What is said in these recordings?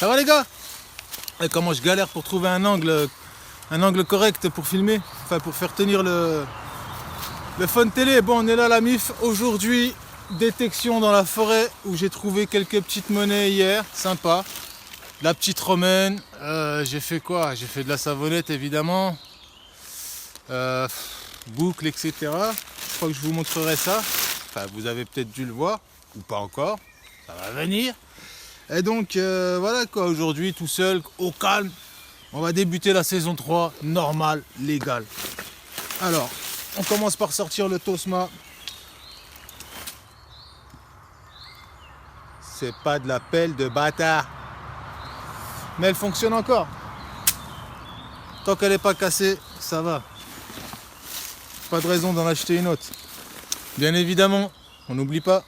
Ça va les gars? Et comment je galère pour trouver un angle correct pour filmer, enfin pour faire tenir le phone télé. Bon, on est là la MIF aujourd'hui, détection dans la forêt où j'ai trouvé quelques petites monnaies hier, sympa. La petite romaine, j'ai fait quoi? J'ai fait de la savonnette évidemment, boucle, etc. Je crois que je vous montrerai ça. Enfin, vous avez peut-être dû le voir, ou pas encore, ça va venir. Et donc voilà quoi, aujourd'hui tout seul, au calme, on va débuter la saison 3, normale, légale. Alors, on commence par sortir le Tosma. C'est pas de la pelle de bâtard. Mais elle fonctionne encore. Tant qu'elle n'est pas cassée, ça va. Pas de raison d'en acheter une autre. Bien évidemment, on n'oublie pas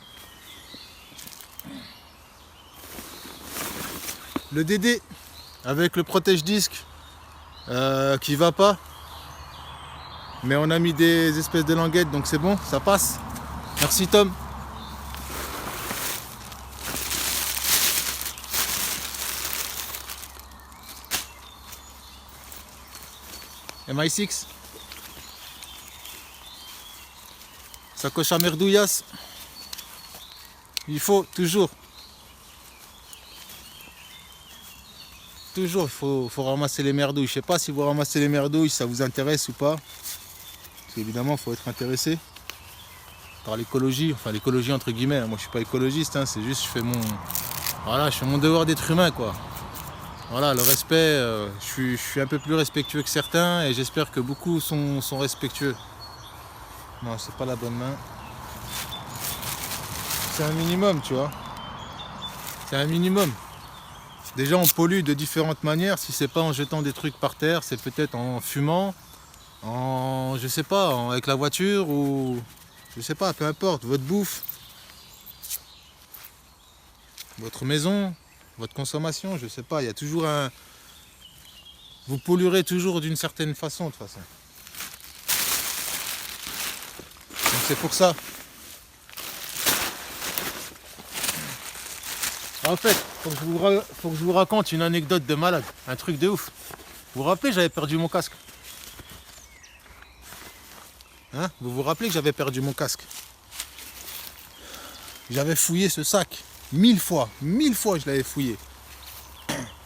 le DD avec le protège-disque qui va pas. Mais on a mis des espèces de languettes, donc c'est bon, ça passe. Merci Tom. MI6. Sacoche à merdouillas. Il faut toujours. Toujours, il faut ramasser les merdouilles. Je sais pas si vous ramassez les merdouilles, ça vous intéresse ou pas. Parce qu'évidemment, il faut être intéressé par l'écologie. Enfin, l'écologie entre guillemets. Moi, je suis pas écologiste, hein, c'est juste je fais mon devoir d'être humain, quoi. Voilà, le respect, je suis un peu plus respectueux que certains et j'espère que beaucoup sont respectueux. Non, c'est pas la bonne main. C'est un minimum, tu vois. C'est un minimum. Déjà, on pollue de différentes manières. Si c'est pas en jetant des trucs par terre, c'est peut-être en fumant, je sais pas, avec la voiture ou je sais pas, peu importe, votre bouffe, votre maison, votre consommation, je sais pas. Il y a toujours vous polluerez toujours d'une certaine façon de toute façon. Donc c'est pour ça. En fait, faut que je vous raconte une anecdote de malade, un truc de ouf. Vous vous rappelez, j'avais perdu mon casque. Hein? Vous vous rappelez que j'avais perdu mon casque? J'avais fouillé ce sac 1000 fois je l'avais fouillé.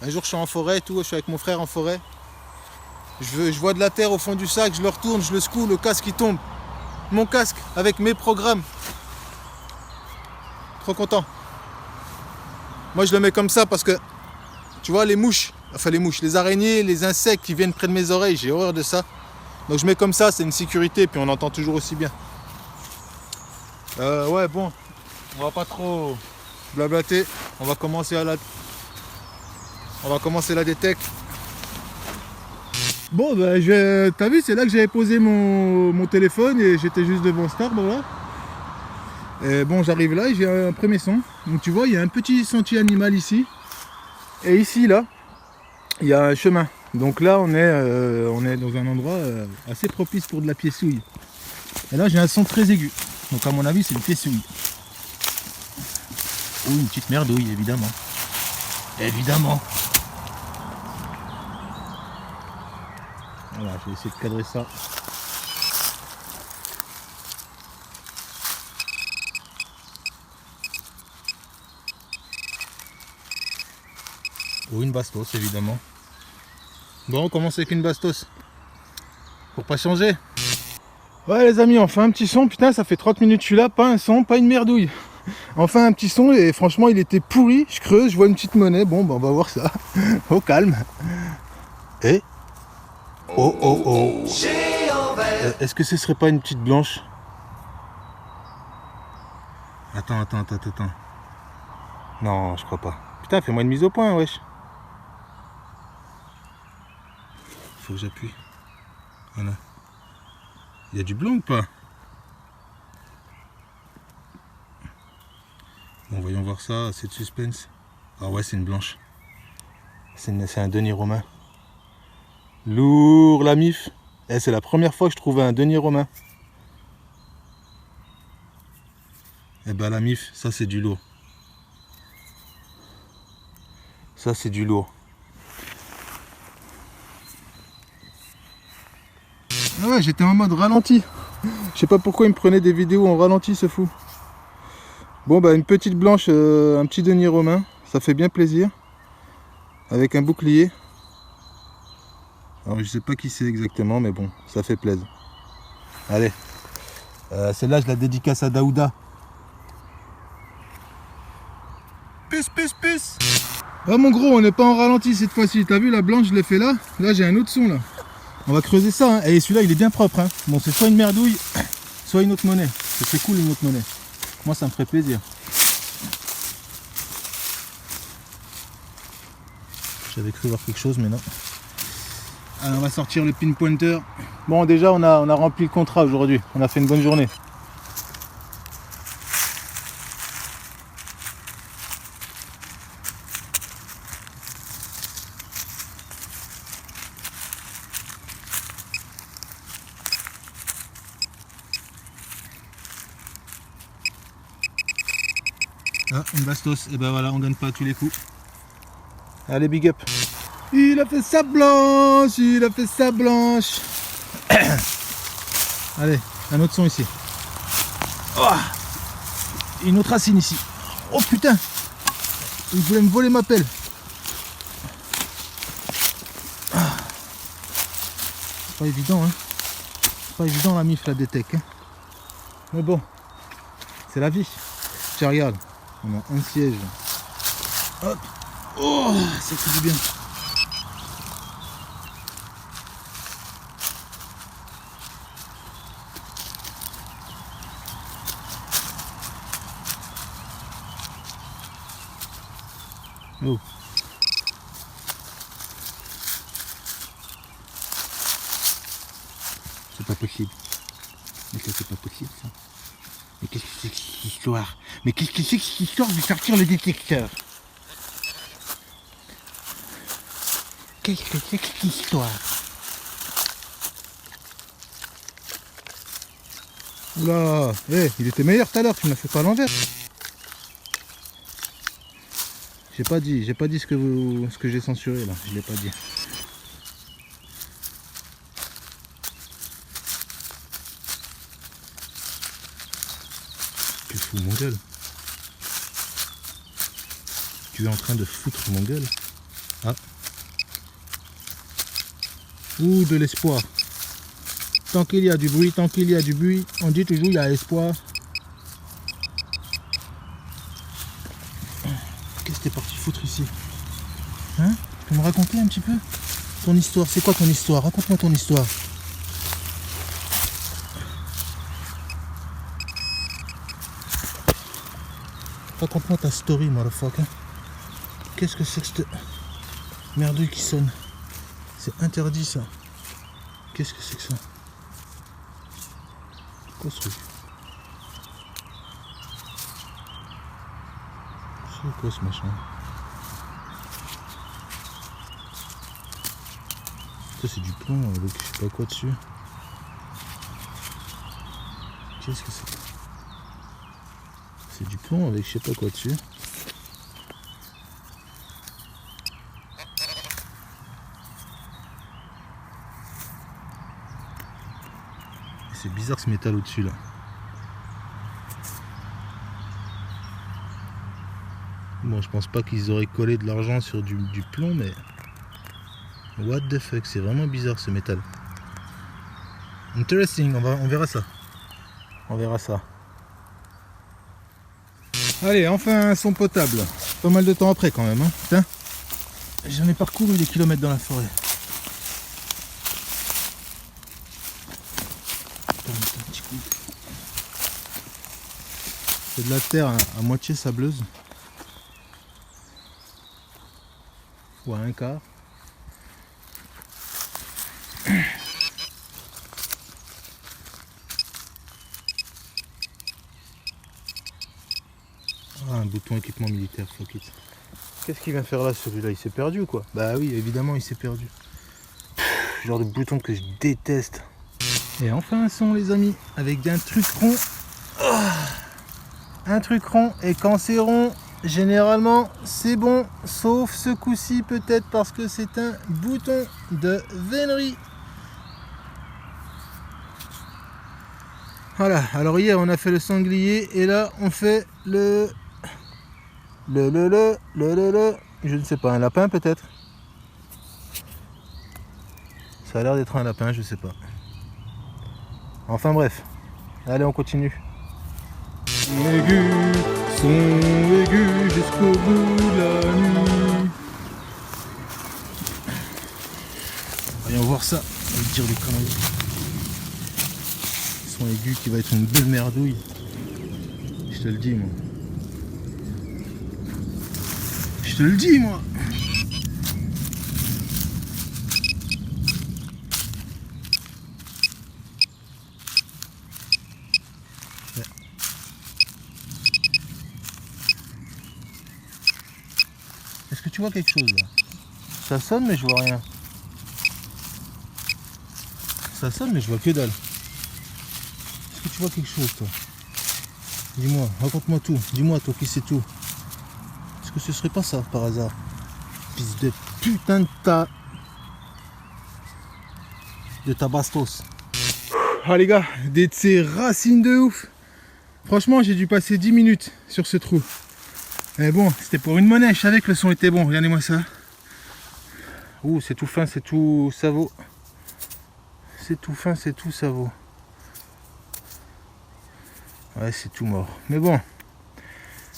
Un jour je suis en forêt, je suis avec mon frère en forêt. Je vois de la terre au fond du sac, je le retourne, je le secoue, le casque il tombe. Mon casque avec mes programmes. Trop content. Moi je le mets comme ça parce que tu vois les mouches, les araignées, les insectes qui viennent près de mes oreilles, j'ai horreur de ça. Donc je mets comme ça, c'est une sécurité, puis on entend toujours aussi bien. Ouais bon, on va pas trop blablater, on va commencer la détecte. Bon bah t'as vu, c'est là que j'avais posé mon téléphone et j'étais juste devant Star, voilà. Et bon, j'arrive là et j'ai un premier son. Donc tu vois, il y a un petit sentier animal ici. Et ici, là, il y a un chemin. Donc là, on est dans un endroit assez propice pour de la piécouille. Et là, j'ai un son très aigu. Donc à mon avis, c'est une piécouille. Ou une petite merdouille, évidemment. Évidemment. Voilà, je vais essayer de cadrer ça. Ou une bastos, évidemment. Bon, on commence avec une bastos. Pour pas changer. Ouais les amis, enfin un petit son. Putain, ça fait 30 minutes que je suis là. Pas un son, pas une merdouille. Enfin un petit son et franchement il était pourri. Je creuse, je vois une petite monnaie. Bon, bah, on va voir ça. Au calme. Et... Oh oh oh. Est-ce que ce serait pas une petite blanche? Attends. Non, je crois pas. Putain, fais-moi une mise au point, wesh. Faut que j'appuie. Voilà. Il y a du blanc ou pas? Bon, voyons voir ça, c'est de suspense. Ah ouais, c'est une blanche. C'est un denier romain. Lourd la MIF. C'est la première fois que je trouvais un denier romain. Eh ben la MIF, ça c'est du lourd. Ça c'est du lourd. Ah ouais, j'étais en mode ralenti. Je sais pas pourquoi il me prenait des vidéos en ralenti, ce fou. Bon bah une petite blanche, un petit denier romain, ça fait bien plaisir. Avec un bouclier. Alors je sais pas qui c'est exactement, mais bon, ça fait plaisir. Allez, celle-là je la dédicace à Daouda. Puce, puce, puce. Ah mon gros, on n'est pas en ralenti cette fois-ci. T'as vu la blanche, je l'ai fait là. Là j'ai un autre son là. On va creuser ça, hein. Et celui-là il est bien propre, hein. Bon, c'est soit une merdouille, soit une autre monnaie. C'est cool une autre monnaie. Moi ça me ferait plaisir. J'avais cru voir quelque chose mais non. Alors on va sortir le pinpointer. Bon déjà on a rempli le contrat aujourd'hui. On a fait une bonne journée. Ah, une bastos, et ben voilà, on gagne pas à tous les coups. Allez, big up. Il a fait sa blanche, il a fait sa blanche. Allez, un autre son ici. Oh, une autre racine ici. Oh putain, il voulait me voler ma pelle. C'est pas évident, hein. C'est pas évident la mif, la détec. Hein. Mais bon, c'est la vie. Tiens, regarde. On a un siège. Hop. Oh, ça fait du bien. Oh. C'est pas possible. Mais ça c'est pas possible ça. Mais qu'est-ce que c'est que cette histoire? Mais qu'est-ce que c'est que cette histoire de sortir le détecteur? Qu'est-ce que c'est que cette histoire? Oula, hey, il était meilleur tout à l'heure, tu m'as fait pas à l'envers. J'ai pas dit ce que j'ai censuré là, je l'ai pas dit. Tu fous mon gueule. Tu es en train de foutre mon gueule. Ah. Ouh, de l'espoir. Tant qu'il y a du bruit, on dit toujours il y a espoir. Qu'est-ce que t'es parti foutre ici? Hein? Tu peux me raconter un petit peu ton histoire? C'est quoi ton histoire? Raconte-moi ton histoire. Raconte-moi ta story, motherfucker. Qu'est-ce que c'est que cette merdouille qui sonne? C'est interdit ça. Qu'est-ce que c'est que ça? Quoi ce truc? C'est quoi ce machin? Ça c'est du plomb avec je sais pas quoi dessus. Qu'est-ce que c'est? C'est du plomb avec je sais pas quoi dessus. C'est bizarre ce métal au-dessus là. Bon, je pense pas qu'ils auraient collé de l'argent sur du plomb, mais... What the fuck, c'est vraiment bizarre ce métal. Interesting, on verra ça. On verra ça. Allez, enfin un son potable. Pas mal de temps après quand même, hein. Putain. J'en ai parcouru des kilomètres dans la forêt. C'est de la terre à moitié sableuse. Ou à un quart. Ah, un bouton équipement militaire, fuck it. Qu'est-ce qu'il vient faire là celui-là? Il s'est perdu ou quoi? Bah oui, évidemment il s'est perdu. Genre de bouton que je déteste. Et enfin un son les amis, avec un truc rond. Oh, un truc rond, et quand c'est rond, généralement c'est bon, sauf ce coup-ci peut-être parce que c'est un bouton de vénerie. Voilà, alors hier on a fait le sanglier et là on fait je ne sais pas, un lapin peut-être. Ça a l'air d'être un lapin, je sais pas. Enfin bref, allez on continue. Aigu, son aigu jusqu'au bout de la nuit. Voyons voir ça, on va dire des conneries. Son aigu qui va être une belle merdouille. Je te le dis moi. Je te le dis moi. Est-ce que tu vois quelque chose là? Ça sonne mais je vois rien. Ça sonne mais je vois que dalle. Est-ce que tu vois quelque chose toi? Dis-moi, raconte-moi tout. Dis-moi toi qui sais tout. Est-ce que ce serait pas ça par hasard? Fils de putain de ta bastos. Ah les gars, des de ces racines de ouf. Franchement j'ai dû passer 10 minutes sur ce trou. Mais bon, c'était pour une monnaie, je savais que le son était bon, regardez-moi ça. Ouh, c'est tout fin, c'est tout savot. C'est tout fin, c'est tout savot. Ouais, c'est tout mort. Mais bon,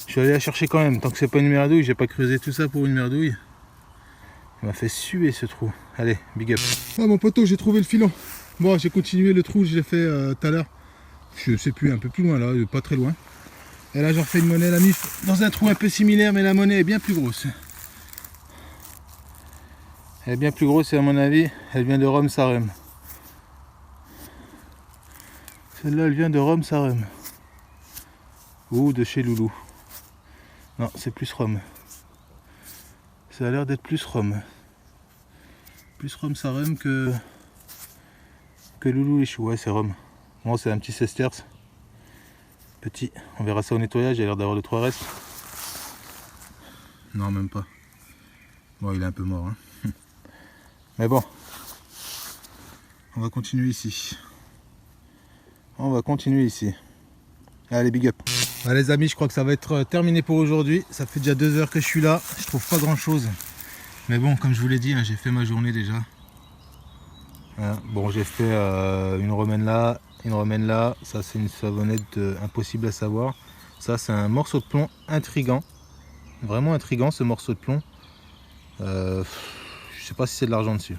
je suis allé la chercher quand même. Tant que c'est pas une merdouille, j'ai pas creusé tout ça pour une merdouille. Il m'a fait suer ce trou. Allez, big up. Ah mon poteau, j'ai trouvé le filon. Bon, j'ai continué le trou, je l'ai fait tout à l'heure. Je sais plus, un peu plus loin là, pas très loin. Et là, j'en refais une monnaie, la mif, dans un trou un peu similaire, mais la monnaie est bien plus grosse. Elle est bien plus grosse et à mon avis, elle vient de Rome Sarem. Celle-là, elle vient de Rome Sarem. Ou de chez Loulou. Non, c'est plus Rome. Ça a l'air d'être plus Rome. Plus Rome Sarem que Loulou les choux. Ouais, c'est Rome. Bon, c'est un petit sesterce. Petit. On verra ça au nettoyage. Il a l'air d'avoir le 3 restes. Non, même pas. Bon, il est un peu mort. Hein. Mais bon. On va continuer ici. On va continuer ici. Allez, big up. Allez les amis, je crois que ça va être terminé pour aujourd'hui. Ça fait déjà 2 heures que je suis là. Je trouve pas grand chose. Mais bon, comme je vous l'ai dit, hein, j'ai fait ma journée déjà. Bon, j'ai fait une romaine là, une romaine là. Ça, c'est une savonnette impossible à savoir. Ça, c'est un morceau de plomb intriguant. Vraiment intriguant ce morceau de plomb. Je sais pas si c'est de l'argent dessus.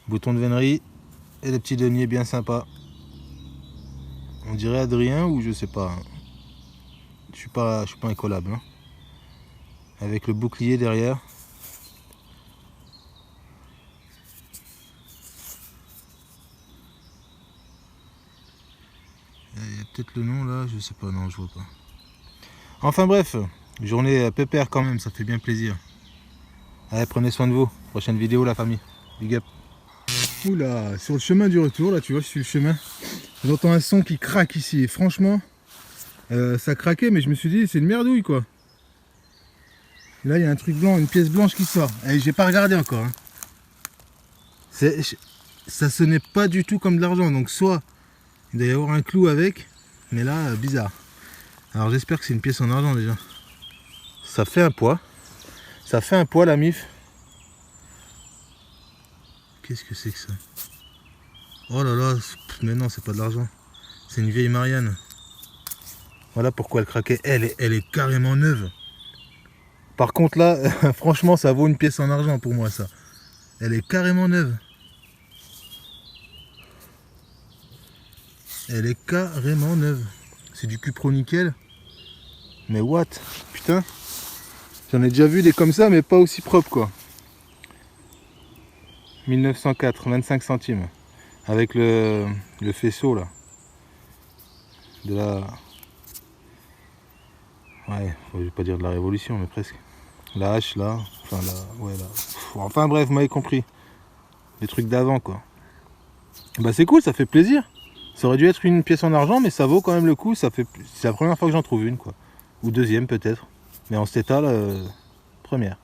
Bouton de vénerie et des petits deniers bien sympas. On dirait Adrien ou je sais pas. Je suis pas incollable. Hein. Avec le bouclier derrière. Il y a peut-être le nom là, je sais pas, non je vois pas. Enfin bref, journée pépère quand même, ça fait bien plaisir. Allez, prenez soin de vous. Prochaine vidéo la famille. Big up. Oula, sur le chemin du retour, là tu vois, je suis le chemin. J'entends un son qui craque ici et franchement, ça craquait mais je me suis dit c'est une merdouille quoi. Et là il y a un truc blanc, une pièce blanche qui sort. Et j'ai pas regardé encore. Hein. Ça sonnait pas du tout comme de l'argent, donc soit il doit y avoir un clou avec, mais là bizarre. Alors j'espère que c'est une pièce en argent déjà. Ça fait un poids. Ça fait un poids la mif. Qu'est-ce que c'est que ça? Oh là là, mais non, c'est pas de l'argent. C'est une vieille Marianne. Voilà pourquoi elle craquait. Elle est carrément neuve. Par contre là, franchement, ça vaut une pièce en argent pour moi ça. Elle est carrément neuve. Elle est carrément neuve. C'est du cupro-nickel. Mais what? Putain. J'en ai déjà vu des comme ça, mais pas aussi propres quoi. 1904, 25 centimes. Avec le faisceau là. De la... Ouais, je vais pas dire de la révolution, mais presque. La hache là. Enfin la... Ouais là. Enfin bref, vous m'avez compris. Les trucs d'avant quoi. Bah c'est cool, ça fait plaisir. Ça aurait dû être une pièce en argent, mais ça vaut quand même le coup. C'est la première fois que j'en trouve une quoi. Ou deuxième peut-être. Mais en cet état, là, première.